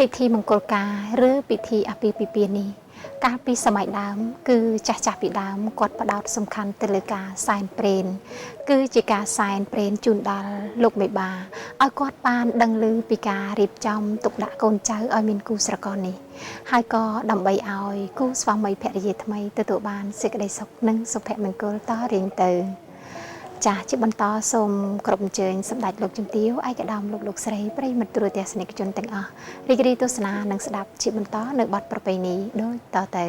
ពិធីមង្គលការឬពិធីអាពាហ៍ពិពាហ៍នេះកាលពីសម័យដើមគឺចាស់ពីដើមគាត់ផ្ដោតសំខាន់ទៅលើការសែនព្រេនគឺជាការសែនព្រេនជូនដល់លោកមេបាឲ្យគាត់បានដឹងឮពីការរៀបចំទុកដាក់កូនចៅឲ្យមានគូស្រករនេះហើយក៏ដើម្បីឲ្យគូស្វាមីភរិយាថ្មីទទួលបានសេចក្តីសុខនិងសុភមង្គលតរៀងទៅចាស់ជាបន្តសូមគ្រប់អញ្ជើញសម្ដេចលោកជំទាវឯកឧត្តមលោកស្រីប្រិយមិត្តទូរទស្សនិកជនទាំងអស់រីករាយទស្សនានិងស្ដាប់ជាបន្តនៅបទប្រពៃណីដូចតទៅ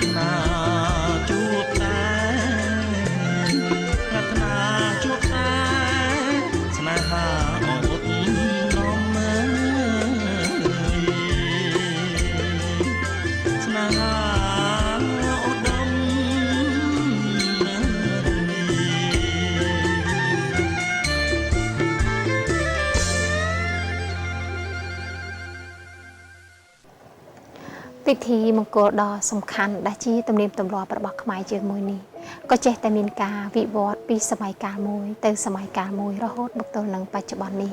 ថ្នាជួបតែប្រាថ្នាជួបតែស្នេហាអត់នំមើស្នេហាអត់នំពិធីមង្គលដ៏សំខាន់ដែលជាទំនៀមទម្លាប់របស់ខ្មែរយើងមួយនេះក៏ចេះតែមានការវិវត្តពីសម័យកាលមួយទៅសម័យកាលមួយរហូតមកទល់នឹងបច្ចុប្បន្ននេះ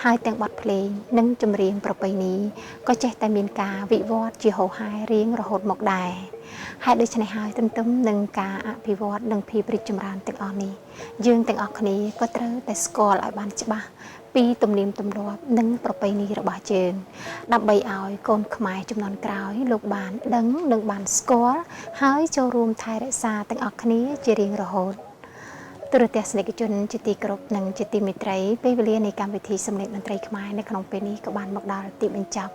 ហើយទាំងបទភ្លេងនិងចម្រៀងប្រពៃណីក៏ចេះតែមានការវិវត្តជាហូរហែរៀងរហូតមកដែរហើយដូច្នេះហើយទន្ទឹមនឹងការអភិវឌ្ឍនិងភាពរីកចម្រើនទាំងអស់នេះយើងទាំងអស់គ្នាក៏ត្រូវតែស្គាល់ឲ្យបានច្បាស់ពីទំនៀមទម្លាប់និងប្រពៃណីរបស់យើងដើម្បីឲ្យកូនខ្មែរជំនាន់ក្រោយលោកបានដឹងនិងបានស្គាល់ហើយចូលរួមថែរក្សាទាំងអស់គ្នាជារៀងរហូតទូរទស្សនិកជនជាទីគោរពនិងជាទីមេត្រីពេលវេលានៃកម្មវិធីសម្លេងតន្ត្រីខ្មែរនៅក្នុងពេលនេះក៏បានមកដល់ទីបញ្ចប់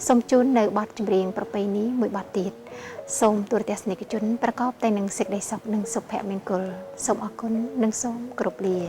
សូមជូននៅបទចម្រៀងប្រពៃណីមួយបទទៀតសូមទូរទស្សនិកជនប្រកបតែនឹងសេចក្តីសុខនិងសុភមង្គលសូមអរគុណនិងសូមគោរពលា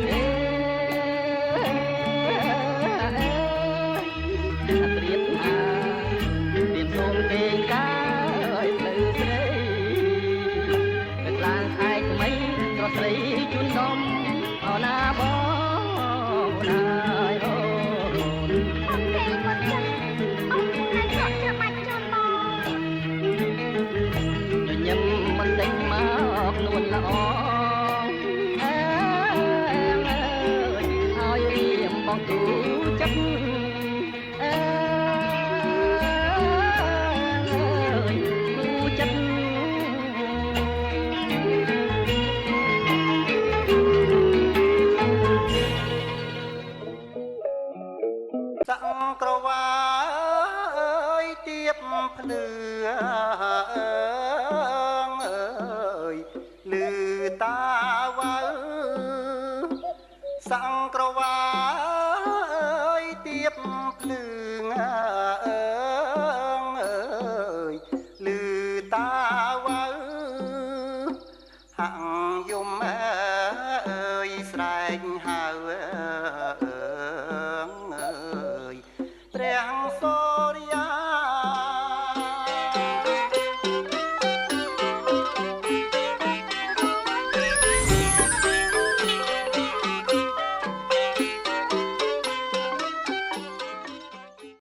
Hey ចិត្តអើយគូចិត្តសង្ក្រវាអើយទៀបភ្លឺអើយលឺតាវ៉ៅសង្ក្រវា